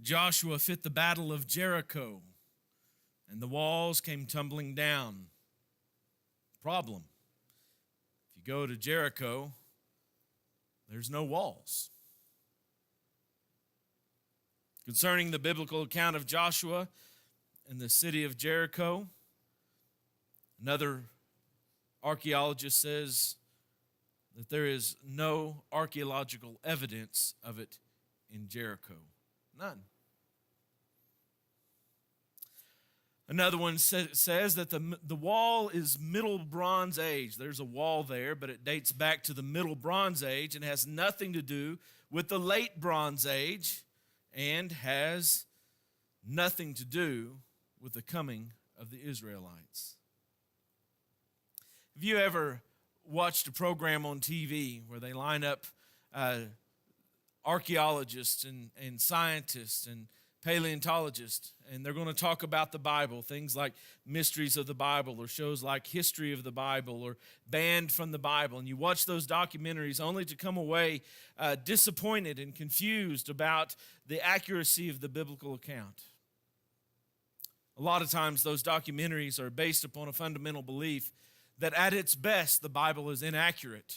Joshua fit the battle of Jericho, and the walls came tumbling down. Problem: if you go to Jericho, there's no walls. Concerning the biblical account of Joshua and the city of Jericho, another archaeologist says that there is no archaeological evidence of it in Jericho. None. Another one says that the wall is Middle Bronze Age. There's a wall there, but it dates back to the Middle Bronze Age and has nothing to do with the Late Bronze Age and has nothing to do with the coming of the Israelites. Have you ever watched a program on TV where they line up archaeologists and scientists and paleontologists, and they're going to talk about the Bible, things like Mysteries of the Bible or shows like History of the Bible or Banned from the Bible, and you watch those documentaries only to come away disappointed and confused about the accuracy of the biblical account. A lot of times those documentaries are based upon a fundamental belief that at its best the Bible is inaccurate.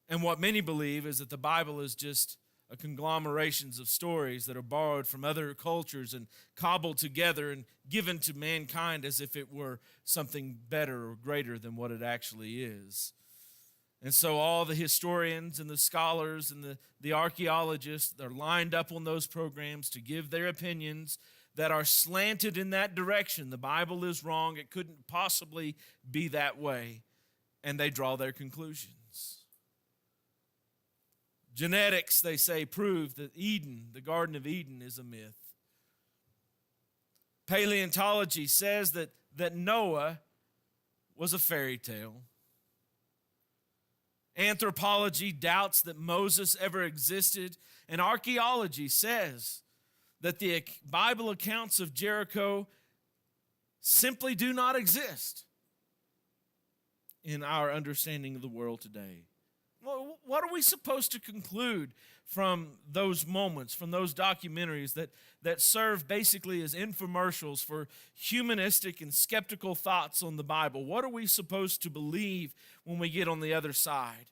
And what many believe is that the Bible is just a conglomerations of stories that are borrowed from other cultures and cobbled together and given to mankind as if it were something better or greater than what it actually is. And so all the historians and the scholars and the archaeologists, they're lined up on those programs to give their opinions that are slanted in that direction. The Bible is wrong. It couldn't possibly be that way. And they draw their conclusions. Genetics, they say, prove that Eden, the Garden of Eden, is a myth. Paleontology says that Noah was a fairy tale. Anthropology doubts that Moses ever existed. And archaeology says that the Bible accounts of Jericho simply do not exist in our understanding of the world today. Well, what are we supposed to conclude from those moments, from those documentaries that serve basically as infomercials for humanistic and skeptical thoughts on the Bible? What are we supposed to believe when we get on the other side?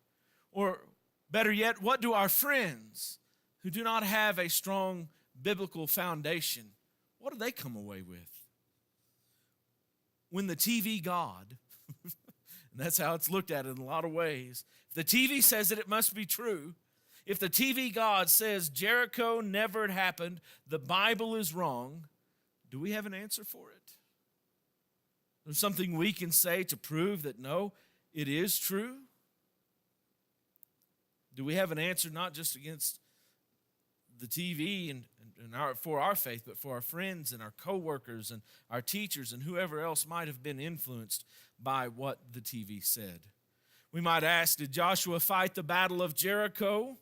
Or better yet, what do our friends who do not have a strong biblical foundation, what do they come away with? When the TV God, and that's how it's looked at in a lot of ways, if the TV says it must be true. If the TV God says Jericho never happened, the Bible is wrong, do we have an answer for it? There's something we can say to prove that no, it is true? Do we have an answer not just against the TV and for our faith, but for our friends and our coworkers and our teachers and whoever else might have been influenced by what the TV said? We might ask, did Joshua fight the battle of Jericho?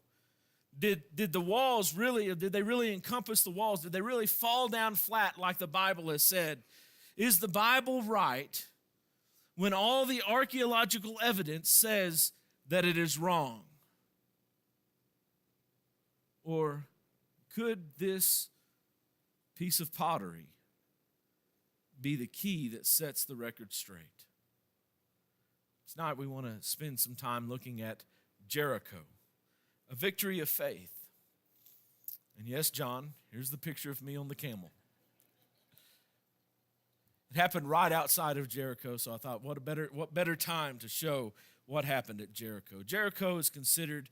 Did the walls really, did they really encompass the walls? Did they really fall down flat like the Bible has said? Is the Bible right when all the archaeological evidence says that it is wrong? Or could this piece of pottery be the key that sets the record straight? Tonight we want to spend some time looking at Jericho, a victory of faith. And yes, John, here's the picture of me on the camel. It happened right outside of Jericho, so I thought, what better time to show what happened at Jericho. Jericho is considered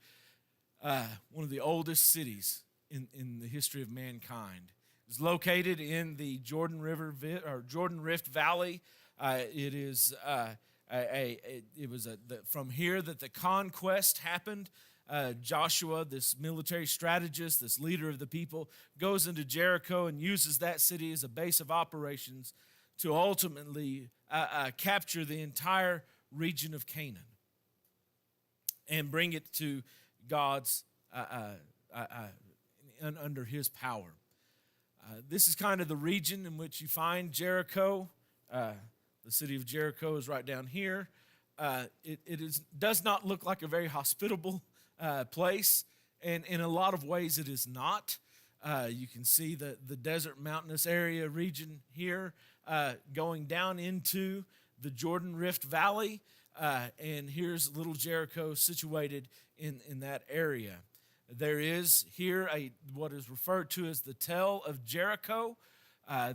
one of the oldest cities in the history of mankind. It's located in the Jordan Rift Valley. It is from here that the conquest happened. Joshua, this military strategist, this leader of the people, goes into Jericho and uses that city as a base of operations to ultimately capture the entire region of Canaan and bring it to God's under his power. This is kind of the region in which you find Jericho. The city of Jericho is right down here. It does not look like a very hospitable place, and in a lot of ways it is not. You can see the desert mountainous area region here going down into the Jordan Rift Valley. And here's little Jericho situated in that area. There is here what is referred to as the Tell of Jericho.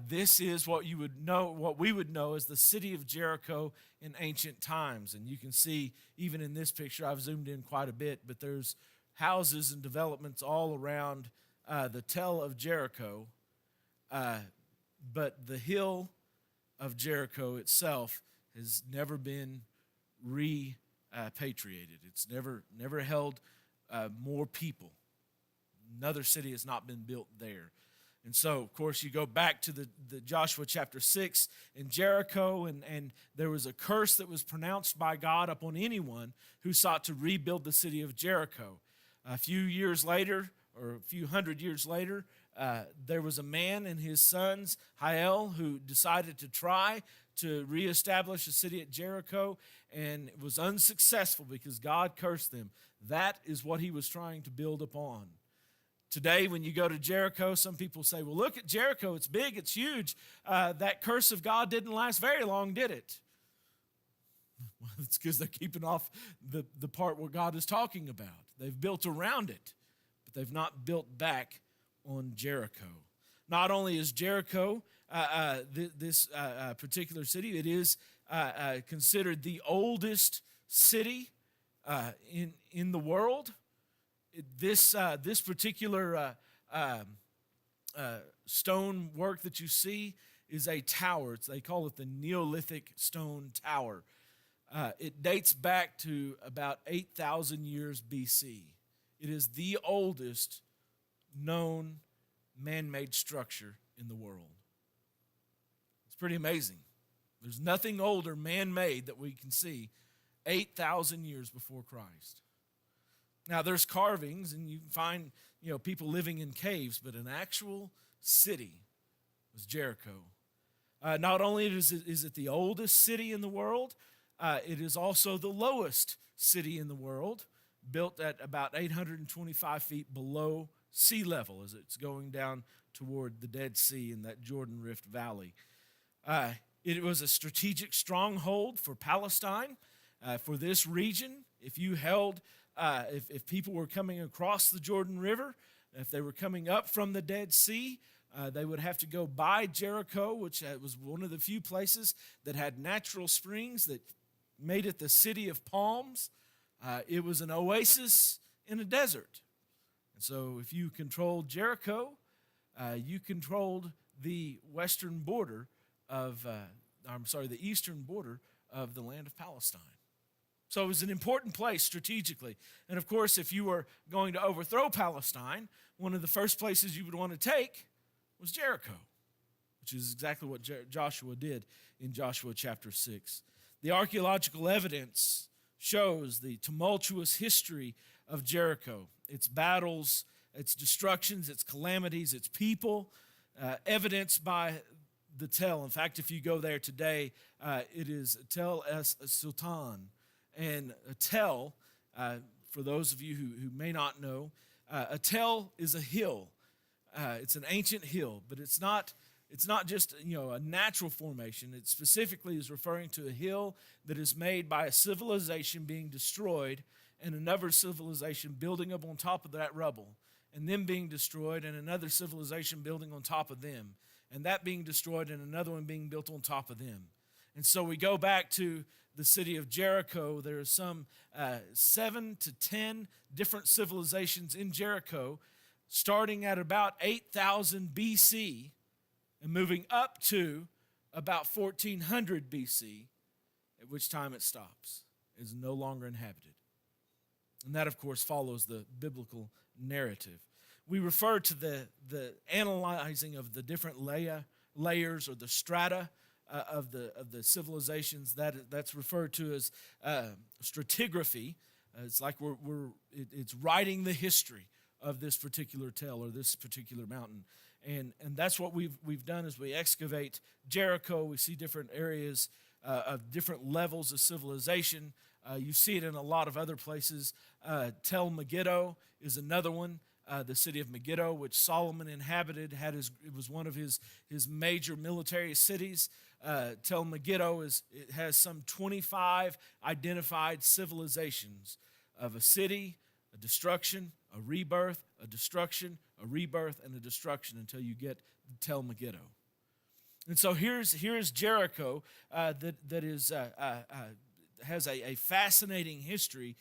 This is what we would know as the city of Jericho in ancient times. And you can see, even in this picture, I've zoomed in quite a bit, but there's houses and developments all around the Tell of Jericho. But the hill of Jericho itself has never been repatriated. It's never held more people. Another city has not been built there. And so, of course, you go back to the Joshua chapter 6 in Jericho, and there was a curse that was pronounced by God upon anyone who sought to rebuild the city of Jericho. A few years later, or a few hundred years later, there was a man and his sons, Hiel, who decided to try to reestablish a city at Jericho, and it was unsuccessful because God cursed them. That is what he was trying to build upon. Today, when you go to Jericho, some people say, well, look at Jericho. It's big, it's huge. That curse of God didn't last very long, did it? Well, it's because they're keeping off the part where God is talking about. They've built around it, but they've not built back on Jericho. Not only is Jericho this particular city, it is considered the oldest city in the world. This particular stone work that you see is a tower. They call it the Neolithic Stone Tower. It dates back to about 8,000 years BC. It is the oldest known man-made structure in the world. It's pretty amazing. There's nothing older man-made that we can see 8,000 years before Christ. Now, there's carvings, and you can find, people living in caves, but an actual city was Jericho. Not only is it the oldest city in the world, it is also the lowest city in the world, built at about 825 feet below sea level as it's going down toward the Dead Sea in that Jordan Rift Valley. It was a strategic stronghold for Palestine, for this region. If you held if people were coming across the Jordan River, if they were coming up from the Dead Sea, they would have to go by Jericho, which was one of the few places that had natural springs that made it the city of palms. It was an oasis in a desert. And so if you controlled Jericho, you controlled the eastern border of the land of Palestine. So it was an important place strategically. And of course, if you were going to overthrow Palestine, one of the first places you would want to take was Jericho, which is exactly what Joshua did in Joshua chapter 6. The archaeological evidence shows the tumultuous history of Jericho, its battles, its destructions, its calamities, its people, evidenced by the Tell. In fact, if you go there today, it is Tel es Sultan. And a tell, for those of you who may not know, a tell is a hill. It's an ancient hill, but it's not just a natural formation. It specifically is referring to a hill that is made by a civilization being destroyed and another civilization building up on top of that rubble, and them being destroyed and another civilization building on top of them, and that being destroyed and another one being built on top of them. And so we go back to the city of Jericho. There are some 7 to 10 different civilizations in Jericho, starting at about 8,000 BC and moving up to about 1400 BC, at which time it stops. It is no longer inhabited. And that, of course, follows the biblical narrative. We refer to the analyzing of the different layers or the strata of the civilizations. That's referred to as stratigraphy. It's like it's writing the history of this particular tell or this particular mountain, and that's what we've done as we excavate Jericho. We see different areas of different levels of civilization. You see it in a lot of other places. Tel Megiddo is another one. the city of Megiddo, which Solomon inhabited. It was one of his major military cities. Tel Megiddo it has some 25 identified civilizations of a city, a destruction, a rebirth, a destruction, a rebirth, and a destruction until you get Tel Megiddo. And so here's Jericho that has a fascinating history,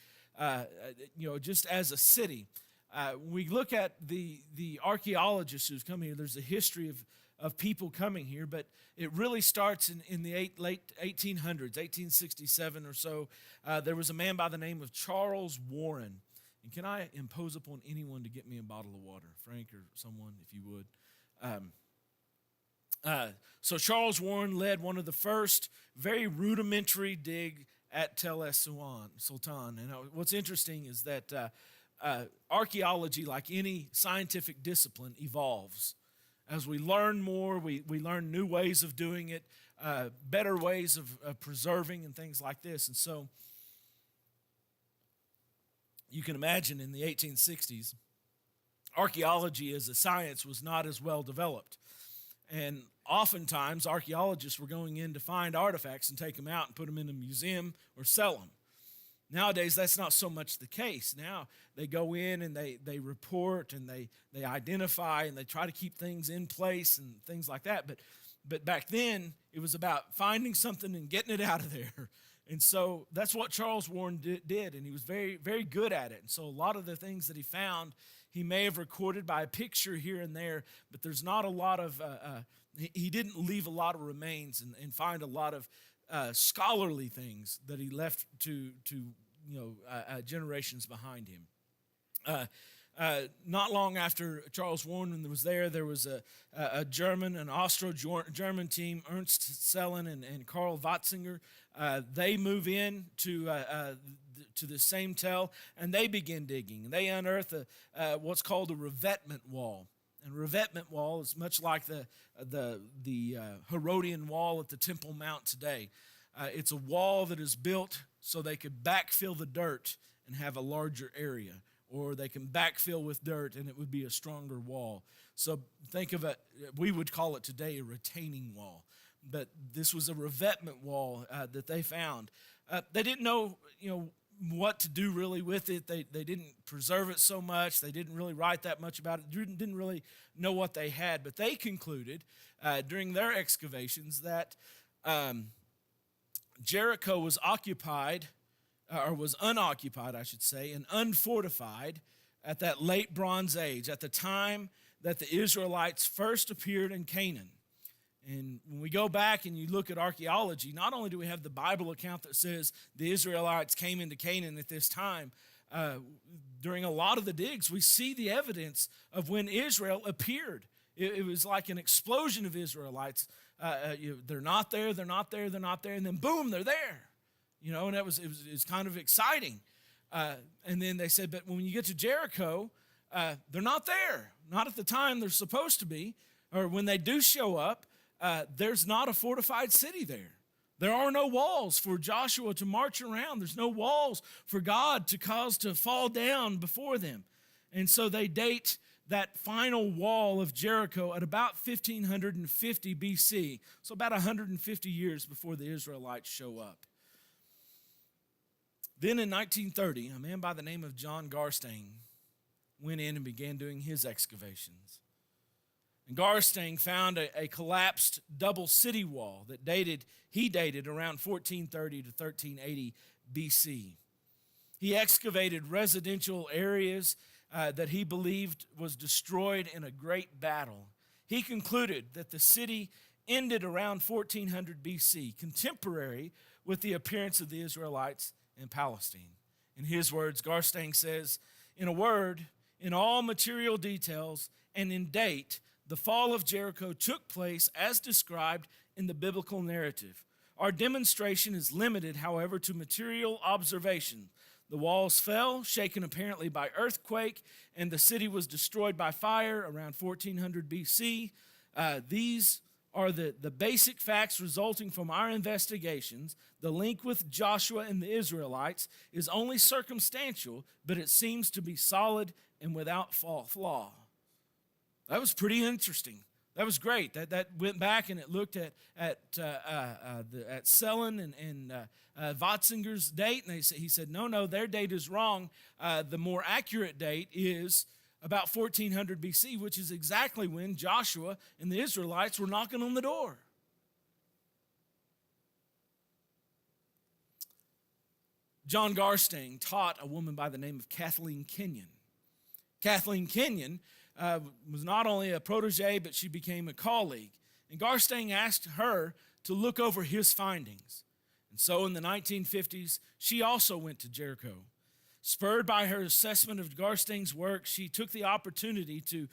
just as a city. When we look at the archaeologists who's come here, there's a history of people coming here, but it really starts in the late 1800s, 1867 or so. There was a man by the name of Charles Warren. And can I impose upon anyone to get me a bottle of water? Frank or someone, if you would. So Charles Warren led one of the first very rudimentary dig at Tel es Sultan. And what's interesting is that archaeology, like any scientific discipline, evolves. As we learn more, we learn new ways of doing it, better ways of preserving and things like this. And so you can imagine in the 1860s, archaeology as a science was not as well developed. And oftentimes, archaeologists were going in to find artifacts and take them out and put them in a museum or sell them. Nowadays, that's not so much the case. Now, they go in and they report and they identify and they try to keep things in place and things like that. But back then, it was about finding something and getting it out of there. And so that's what Charles Warren did, and he was very, very good at it. And so a lot of the things that he found, he may have recorded by a picture here and there, but there's not a lot of, he didn't leave a lot of remains and find a lot of scholarly things that he left to generations behind him. Not long after Charles Warren was there was a German, an Austro-German team, Ernst Sellen and Karl Watzinger. They move in to the same Tel, and they begin digging. They unearth what's called a revetment wall. And revetment wall is much like the Herodian wall at the Temple Mount today. It's a wall that is built so they could backfill the dirt and have a larger area, or they can backfill with dirt and it would be a stronger wall. So think of it, we would call it today a retaining wall. But this was a revetment wall that they found. They didn't know, what to do really with it. They didn't preserve it so much. They didn't really write that much about it. Didn't really know what they had. But they concluded during their excavations that Jericho was occupied, or was unoccupied, I should say, and unfortified at that late Bronze Age, at the time that the Israelites first appeared in Canaan. And when we go back and you look at archaeology, not only do we have the Bible account that says the Israelites came into Canaan at this time, during a lot of the digs, we see the evidence of when Israel appeared. It was like an explosion of Israelites. They're not there, they're not there, they're not there, and then boom, they're there. And it was kind of exciting. And then they said, but when you get to Jericho, they're not there. Not at the time they're supposed to be. Or when they do show up, there's not a fortified city there. There are no walls for Joshua to march around. There's no walls for God to cause to fall down before them. And so they date that final wall of Jericho at about 1550 BC, so about 150 years before the Israelites show up. Then in 1930, a man by the name of John Garstang went in and began doing his excavations. And Garstang found a collapsed double city wall that he dated around 1430 to 1380 BC. He excavated residential areas that he believed was destroyed in a great battle. He concluded that the city ended around 1400 BC, contemporary with the appearance of the Israelites in Palestine. In his words, Garstang says, in a word, in all material details and in date, the fall of Jericho took place as described in the biblical narrative. Our demonstration is limited, however, to material observation. The walls fell, shaken apparently by earthquake, and the city was destroyed by fire around 1400 BC. These are the basic facts resulting from our investigations. The link with Joshua and the Israelites is only circumstantial, but it seems to be solid and without flaw. That was pretty interesting. That was great. That went back and it looked at Sellen and Watzinger's date, and he said, no, their date is wrong. The more accurate date is about 1400 BC, which is exactly when Joshua and the Israelites were knocking on the door. John Garstang taught a woman by the name of Kathleen Kenyon. Kathleen Kenyon was not only a protege, but she became a colleague. And Garstang asked her to look over his findings. And so in the 1950s, she also went to Jericho. Spurred by her assessment of Garstang's work, she took the opportunity to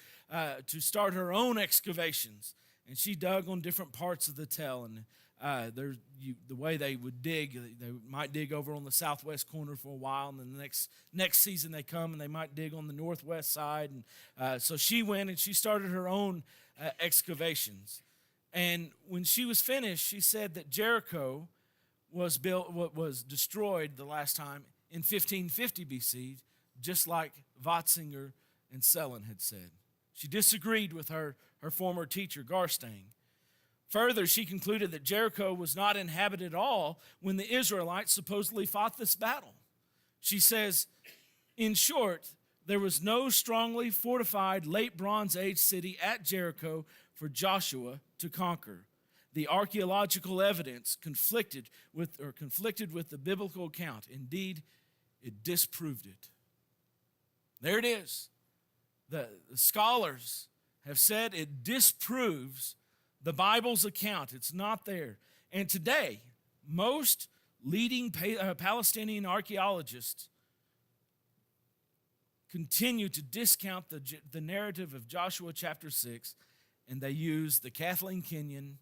start her own excavations. And she dug on different parts of the tell. And the way they would dig, they might dig over on the southwest corner for a while, and then the next season they come and they might dig on the northwest side. And so she went and she started her own excavations. And when she was finished, she said that Jericho was destroyed the last time in 1550 BC, just like Watzinger and Sellen had said. She disagreed with her former teacher, Garstang. Further, she concluded that Jericho was not inhabited at all when the Israelites supposedly fought this battle. She says, in short, there was no strongly fortified late Bronze Age city at Jericho for Joshua to conquer. The archaeological evidence conflicted with the biblical account. Indeed, it disproved it. There it is. The scholars have said it disproves the Bible's account. It's not there. And today, most leading Palestinian archaeologists continue to discount the narrative of Joshua chapter 6, and they use the Kathleen Kenyon,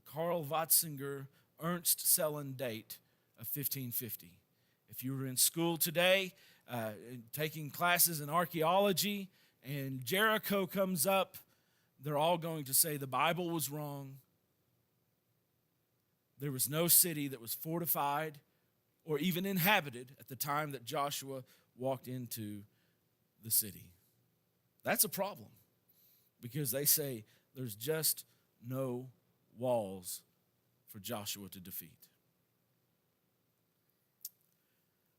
Karl Watzinger, Ernst Sellen date of 1550. If you were in school today, taking classes in archaeology, and Jericho comes up, they're all going to say the Bible was wrong. There was no city that was fortified or even inhabited at the time that Joshua walked into the city. That's a problem because they say there's just no walls for Joshua to defeat.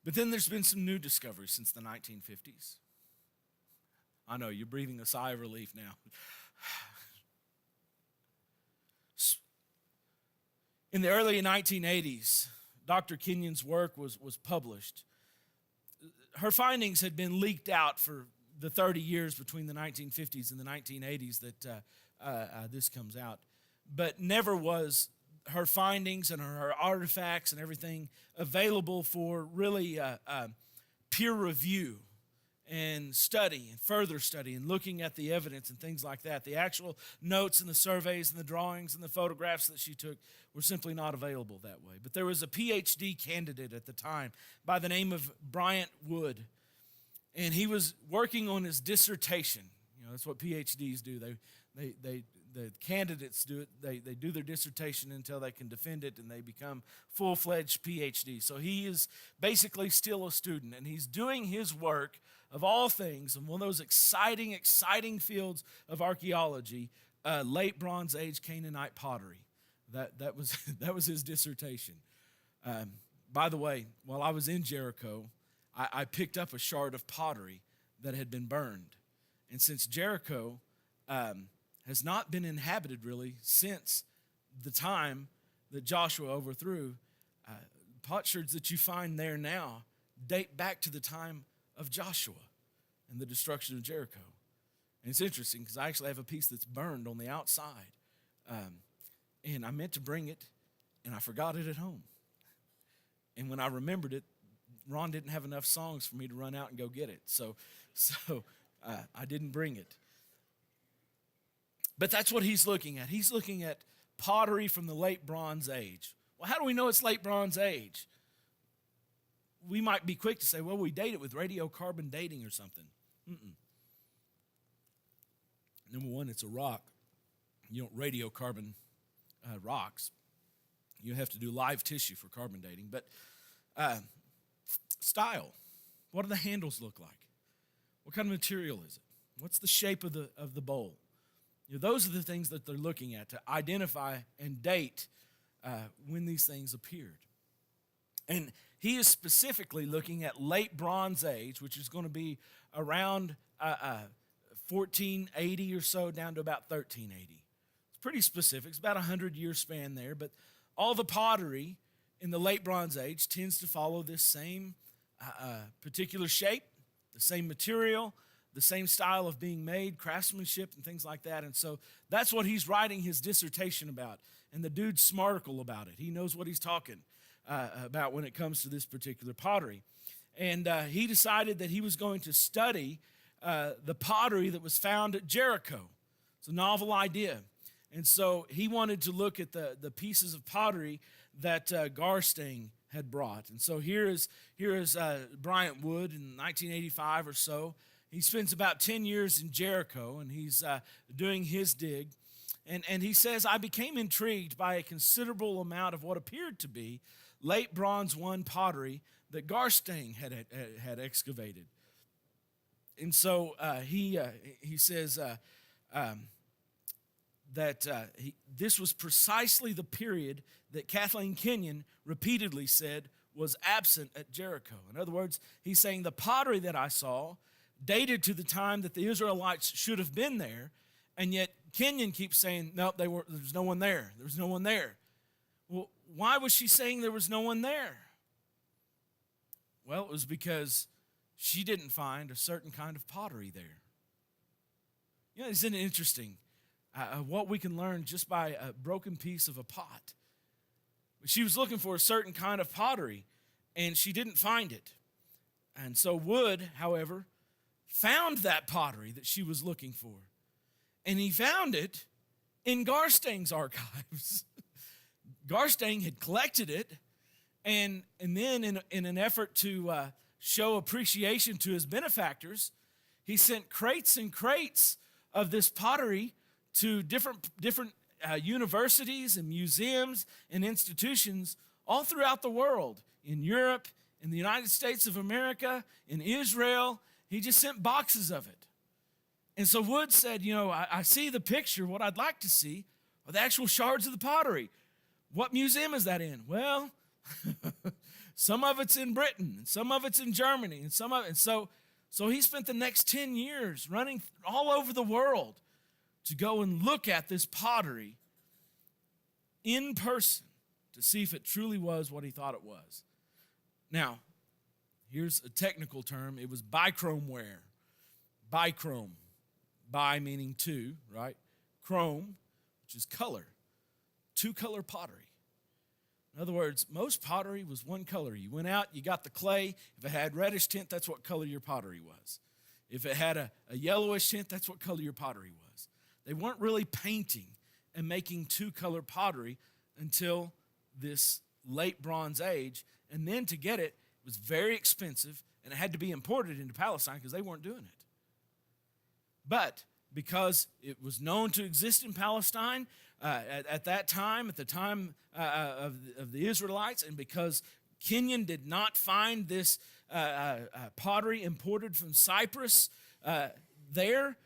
But then there's been some new discoveries since the 1950s. I know, you're breathing a sigh of relief now. In the early 1980s, Dr. Kenyon's work was published. Her findings had been leaked out for the 30 years between the 1950s and the 1980s that this comes out. But never was her findings and her artifacts and everything available for really peer review and study and further study and looking at the evidence and things like that. The actual notes and the surveys and the drawings and the photographs that she took were simply not available that way. But there was a PhD candidate at the time by the name of Bryant Wood, and he was working on his dissertation. You know, that's what PhDs do. The candidates do it. They do their dissertation until they can defend it, and they become full-fledged PhD. So he is basically still a student, and he's doing his work of all things in one of those exciting fields of archaeology, late Bronze Age Canaanite pottery. That was his dissertation. By the way, while I was in Jericho, I picked up a shard of pottery that had been burned, and since Jericho has not been inhabited really since the time that Joshua overthrew, potsherds that you find there now date back to the time of Joshua and the destruction of Jericho. And it's interesting because I actually have a piece that's burned on the outside. And I meant to bring it, and I forgot it at home. And when I remembered it, Ron didn't have enough songs for me to run out and go get it. So I didn't bring it. But that's what he's looking at. He's looking at pottery from the late Bronze Age. Well, how do we know it's late Bronze Age? We might be quick to say, well, we date it with radiocarbon dating or something. Number one, it's a rock. You don't radiocarbon rocks. You have to do live tissue for carbon dating. But style. What do the handles look like? What kind of material is it? What's the shape of the bowl? Those are the things that they're looking at to identify and date when these things appeared. And he is specifically looking at late Bronze Age, which is going to be around 1480 or so down to about 1380. It's pretty specific. It's about a 100-year span there. But all the pottery in the late Bronze Age tends to follow this same particular shape, the same material, the same style of being made, craftsmanship, and things like that. And so that's what he's writing his dissertation about. And the dude's smarticle about it. He knows what he's talking about when it comes to this particular pottery. And he decided that he was going to study the pottery that was found at Jericho. It's a novel idea. And so he wanted to look at the pieces of pottery that Garstang had brought. And so here is Bryant Wood in 1985 or so. He spends about 10 years in Jericho, and he's doing his dig. And he says, I became intrigued by a considerable amount of what appeared to be late Bronze I pottery that Garstang had excavated. And so he says that this was precisely the period that Kathleen Kenyon repeatedly said was absent at Jericho. In other words, he's saying the pottery that I saw dated to the time that the Israelites should have been there, and yet Kenyon keeps saying, no, there's no one there. There's no one there. Well, why was she saying there was no one there? Well, it was because she didn't find a certain kind of pottery there. Isn't it interesting what we can learn just by a broken piece of a pot? She was looking for a certain kind of pottery, and she didn't find it. And so Wood, however, found that pottery that she was looking for. And he found it in Garstang's archives. Garstang had collected it, and then in an effort to show appreciation to his benefactors, he sent crates and crates of this pottery to different universities and museums and institutions all throughout the world, in Europe, in the United States of America, in Israel. He just sent boxes of it. And so Wood said, I see the picture. What I'd like to see are the actual shards of the pottery. What museum is that in? Well, some of it's in Britain, and some of it's in Germany, and so he spent the next 10 years running all over the world to go and look at this pottery in person to see if it truly was what he thought it was. Now, here's a technical term. It was bichrome ware. Bichrome. Bi meaning two, right? Chrome, which is color. Two-color pottery. In other words, most pottery was one color. You went out, you got the clay. If it had reddish tint, that's what color your pottery was. If it had a yellowish tint, that's what color your pottery was. They weren't really painting and making two-color pottery until this late Bronze Age. And then to get it was very expensive, and it had to be imported into Palestine because they weren't doing it. But because it was known to exist in Palestine at that time, at the time of the Israelites, and because Kenyon did not find this pottery imported from Cyprus there,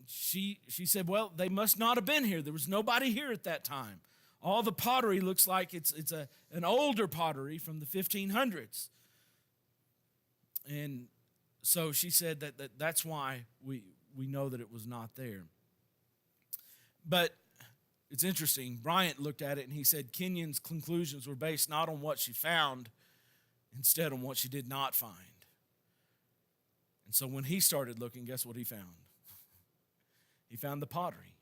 she said, well, they must not have been here. There was nobody here at that time. All the pottery looks like it's an older pottery from the 1500s. And so she said that's why we know that it was not there. But it's interesting. Bryant looked at it and he said Kenyon's conclusions were based not on what she found, instead on what she did not find. And so when he started looking, guess what he found? He found the pottery.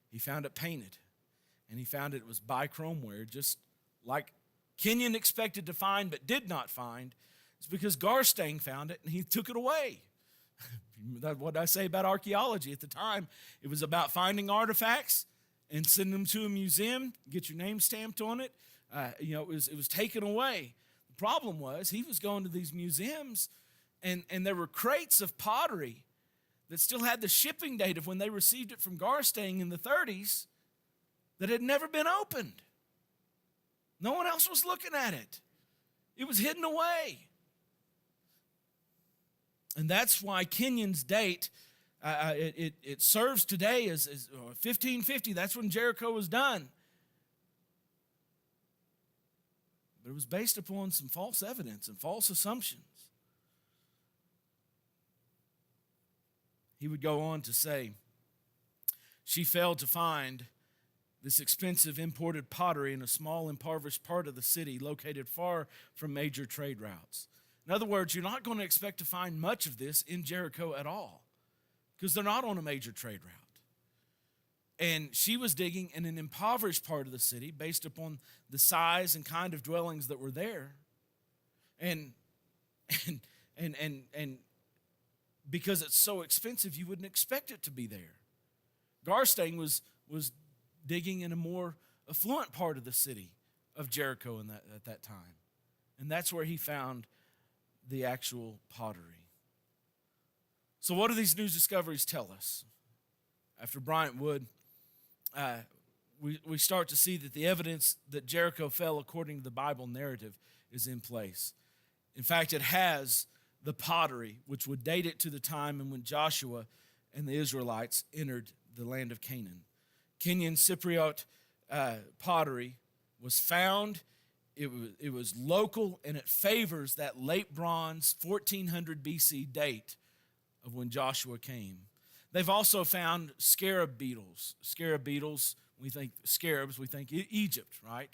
He found it painted. And he found it was bichrome ware, just like Kenyon expected to find but did not find. It's because Garstang found it and he took it away. That's what I say about archaeology at the time. It was about finding artifacts and sending them to a museum, get your name stamped on it. It was taken away. The problem was he was going to these museums and there were crates of pottery that still had the shipping date of when they received it from Garstang in the 30s that had never been opened. No one else was looking at it. It was hidden away. And that's why Kenyon's date, it serves today as 1550. That's when Jericho was done. But it was based upon some false evidence and false assumptions. He would go on to say, she failed to find this expensive imported pottery in a small impoverished part of the city located far from major trade routes. In other words, you're not going to expect to find much of this in Jericho at all because they're not on a major trade route. And she was digging in an impoverished part of the city based upon the size and kind of dwellings that were there. And because it's so expensive, you wouldn't expect it to be there. Garstang was digging in a more affluent part of the city of Jericho at that time. And that's where he found the actual pottery. So what do these new discoveries tell us? After Bryant Wood, we start to see that the evidence that Jericho fell according to the Bible narrative is in place. In fact, it has the pottery, which would date it to the time in when Joshua and the Israelites entered the land of Canaan. Kenyan Cypriot pottery was found. It was local, and it favors that late bronze 1400 BC date of when Joshua came. They've also found scarab beetles. Scarab beetles, we think scarabs, we think Egypt, right?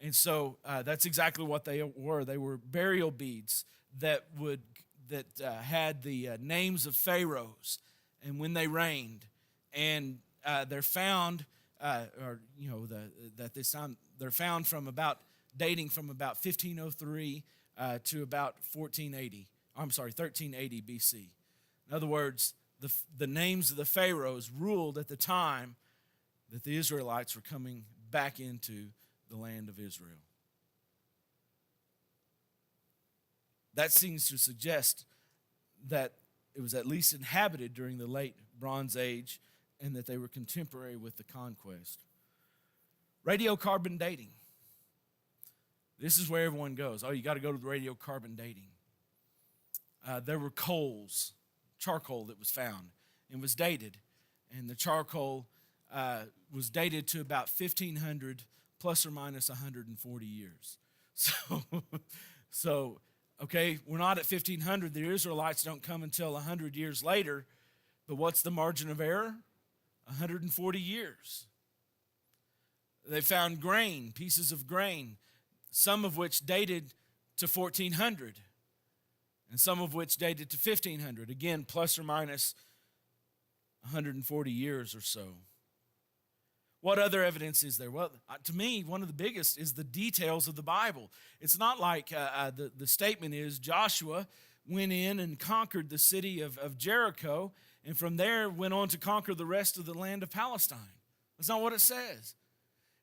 And so that's exactly what they were. They were burial beads that had the names of pharaohs and when they reigned. And they're found, they're found from dating from about 1503 to about 1380 BC. In other words, the names of the pharaohs ruled at the time that the Israelites were coming back into the land of Israel. That seems to suggest that it was at least inhabited during the late Bronze Age and that they were contemporary with the conquest. Radiocarbon dating. This is where everyone goes. Oh, you got to go to the radiocarbon dating. There were charcoal that was found and was dated. And the charcoal was dated to about 1500 plus or minus 140 years. So okay, we're not at 1500. The Israelites don't come until 100 years later. But what's the margin of error? 140 years. They found grain, pieces of grain, some of which dated to 1400, and some of which dated to 1500. Again, plus or minus 140 years or so. What other evidence is there? Well, to me, one of the biggest is the details of the Bible. It's not like the statement is Joshua went in and conquered the city of Jericho, and from there went on to conquer the rest of the land of Palestine. That's not what it says.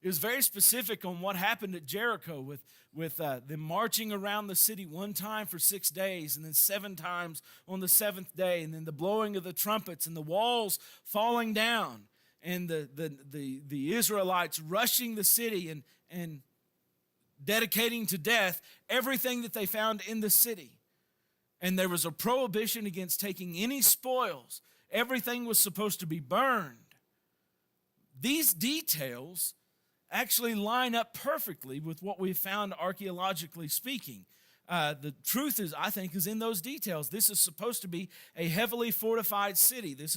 It was very specific on what happened at Jericho with them marching around the city one time for 6 days and then 7 times on the 7th day, and then the blowing of the trumpets and the walls falling down and the Israelites rushing the city and dedicating to death everything that they found in the city. And there was a prohibition against taking any spoils. Everything was supposed to be burned. These details actually line up perfectly with what we've found archaeologically speaking. The truth is, I think, is in those details. This is supposed to be a heavily fortified city. This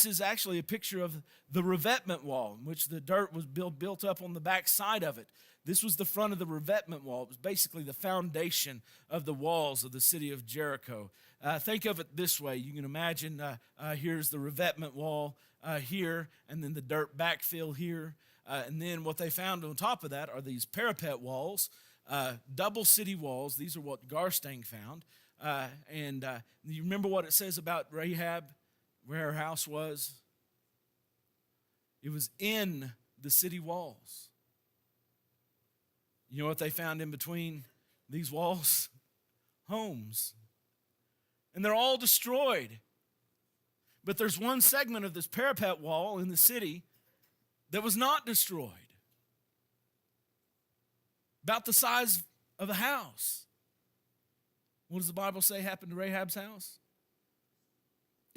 is actually a picture of the revetment wall, in which the dirt was built up on the back side of it. This was the front of the revetment wall. It was basically the foundation of the walls of the city of Jericho. Think of it this way. You can imagine here's the revetment wall here, and then the dirt backfill here. And then what they found on top of that are these parapet walls, double city walls. These are what Garstang found. And you remember what it says about Rahab, where her house was? It was in the city walls. You know what they found in between these walls? Homes. And they're all destroyed. But there's one segment of this parapet wall in the city that was not destroyed. About the size of a house. What does the Bible say happened to Rahab's house?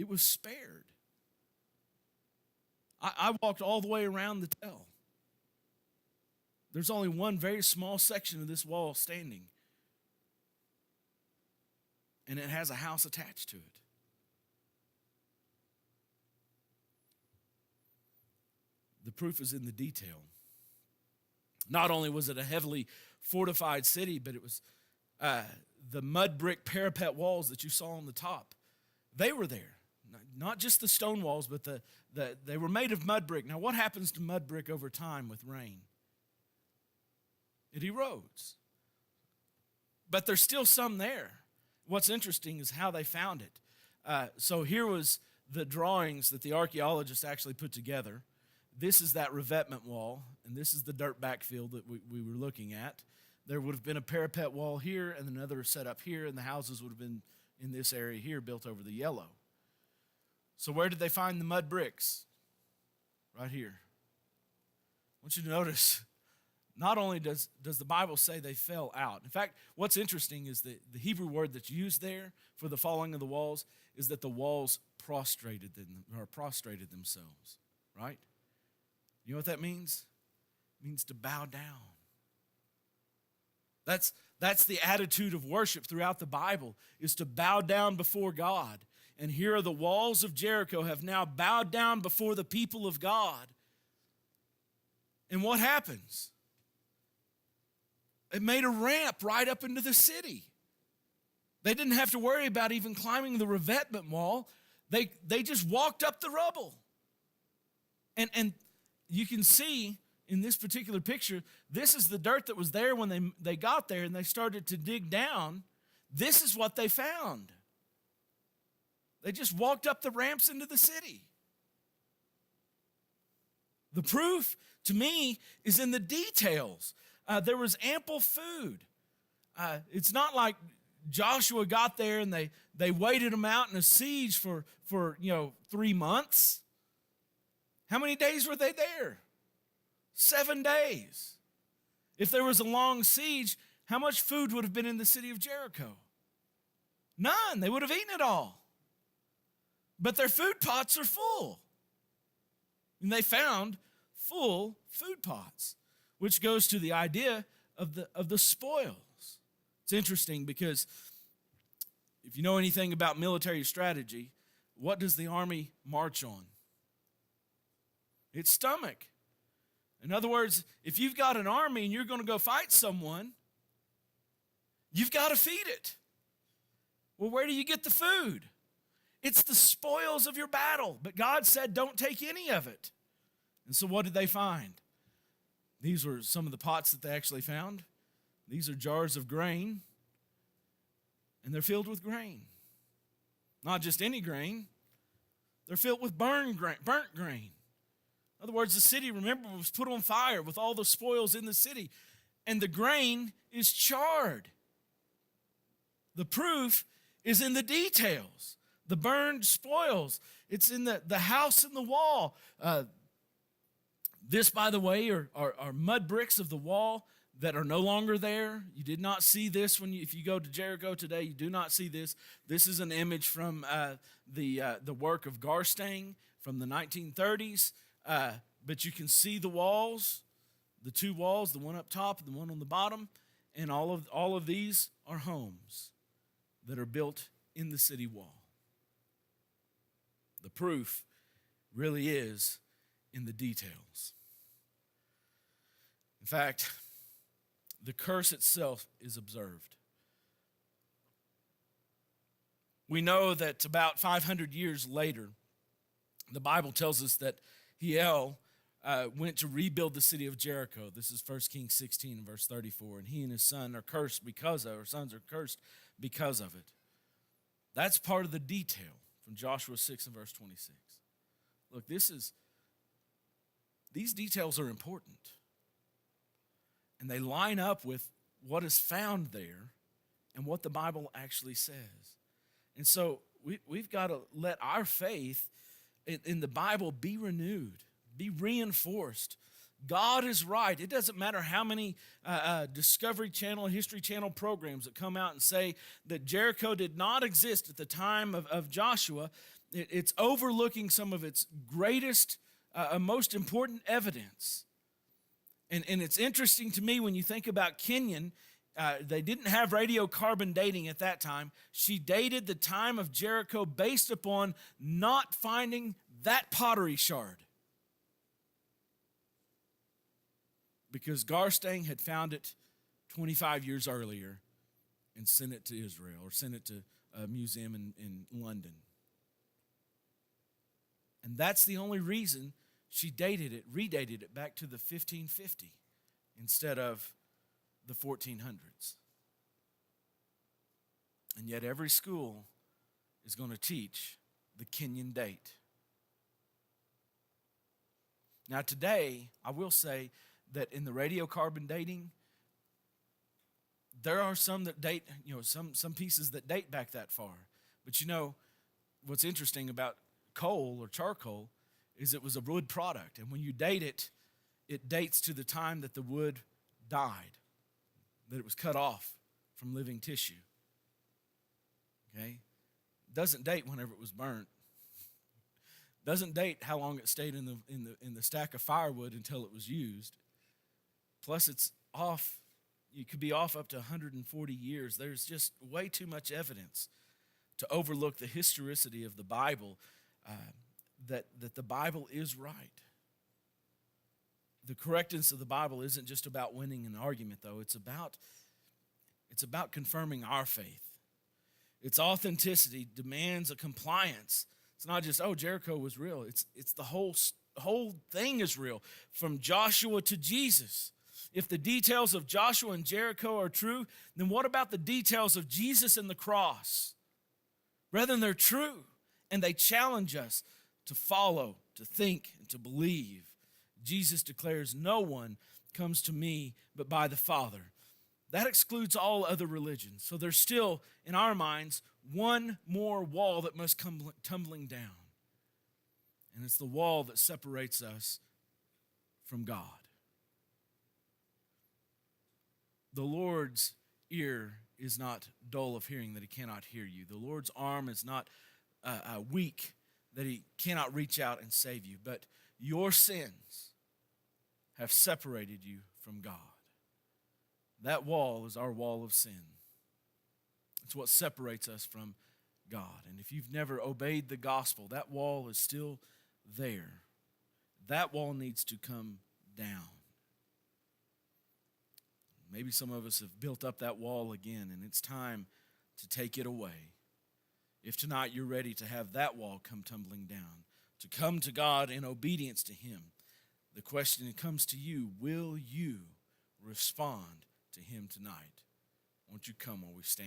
it was spared. I walked all the way around the tell. There's only one very small section of this wall standing, and it has a house attached to it. The proof is in the detail. Not only was it a heavily fortified city, but it was the mud brick parapet walls that you saw on the top. They were there. Not just the stone walls, but they were made of mud brick. Now, what happens to mud brick over time with rain? It erodes. But there's still some there. What's interesting is how they found it. So here was the drawings that the archaeologists actually put together. This is that revetment wall, and this is the dirt backfield that we were looking at. There would have been a parapet wall here and another set up here, and the houses would have been in this area here built over the yellow. So where did they find the mud bricks? Right here. I want you to notice, not only does the Bible say they fell out. In fact, what's interesting is that the Hebrew word that's used there for the falling of the walls is that the walls prostrated themselves, right? You know what that means? It means to bow down. That's the attitude of worship throughout the Bible, is to bow down before God. And here are the walls of Jericho have now bowed down before the people of God. And what happens? It made a ramp right up into the city. They didn't have to worry about even climbing the revetment wall. They just walked up the rubble. And you can see in this particular picture, this is the dirt that was there when they got there and they started to dig down. This is what they found. They just walked up the ramps into the city. The proof, to me, is in the details. There was ample food. It's not like Joshua got there and they waited them out in a siege for 3 months. How many days were they there? 7 days. If there was a long siege, how much food would have been in the city of Jericho? None. They would have eaten it all. But their food pots are full. And they found full food pots, which goes to the idea of the spoils. It's interesting because if you know anything about military strategy, what does the army march on? Its stomach. In other words, if you've got an army and you're going to go fight someone, you've got to feed it. Well, where do you get the food? It's the spoils of your battle. But God said, don't take any of it. And so what did they find? These were some of the pots that they actually found. These are jars of grain. And they're filled with grain. Not just any grain. They're filled with burnt grain. In other words, the city, remember, was put on fire with all the spoils in the city. And the grain is charred. The proof is in the details. The burned spoils. It's in the house and the wall. This, by the way, are mud bricks of the wall that are no longer there. You did not see this if you go to Jericho today. You do not see this. This is an image from the work of Garstang from the 1930s. But you can see the walls, the two walls, the one up top and the one on the bottom, and all of these are homes that are built in the city wall. The proof really is in the details. In fact, the curse itself is observed. We know that about 500 years later, the Bible tells us that Hiel went to rebuild the city of Jericho. This is 1 Kings 16 and verse 34. And he and his son are cursed sons are cursed because of it. That's part of the detail from Joshua 6 and verse 26. Look, these details are important. And they line up with what is found there and what the Bible actually says. And so we've got to let our faith in the Bible be renewed, be reinforced. God is right. It doesn't matter how many Discovery Channel, History Channel programs that come out and say that Jericho did not exist at the time of Joshua. It's overlooking some of its greatest, most important evidence. And it's interesting to me when you think about Kenyon. They didn't have radiocarbon dating at that time. She dated the time of Jericho based upon not finding that pottery shard. Because Garstang had found it 25 years earlier and sent it to Israel, or sent it to a museum in London. And that's the only reason she redated it back to the 1550 instead of the 1400s. And yet every school is going to teach the Kenyon date. Now today, I will say that in the radiocarbon dating, there are some that date, some pieces that date back that far. But what's interesting about coal or charcoal is it was a wood product. And when you date it, it dates to the time that the wood died, that it was cut off from living tissue. Okay? Doesn't date whenever it was burnt. Doesn't date how long it stayed in the stack of firewood until it was used. Plus it's off. You could be off up to 140 years. There's just way too much evidence to overlook the historicity of the Bible, that the Bible is right. The correctness of the Bible isn't just about winning an argument, though. It's about confirming our faith. Its authenticity demands a compliance. It's not just, Jericho was real. It's the whole thing is real, from Joshua to Jesus. If the details of Joshua and Jericho are true, then what about the details of Jesus and the cross? Brethren, they're true, and they challenge us to follow, to think, and to believe. Jesus declares, "No one comes to me but by the Father." That excludes all other religions. So there's still, in our minds, one more wall that must come tumbling down. And it's the wall that separates us from God. The Lord's ear is not dull of hearing that he cannot hear you. The Lord's arm is not weak that he cannot reach out and save you. But your sins have separated you from God. That wall is our wall of sin. It's what separates us from God. And if you've never obeyed the gospel, that wall is still there. That wall needs to come down. Maybe some of us have built up that wall again, and it's time to take it away. If tonight you're ready to have that wall come tumbling down, to come to God in obedience to him, the question comes to you, will you respond to him tonight? Won't you come while we stand?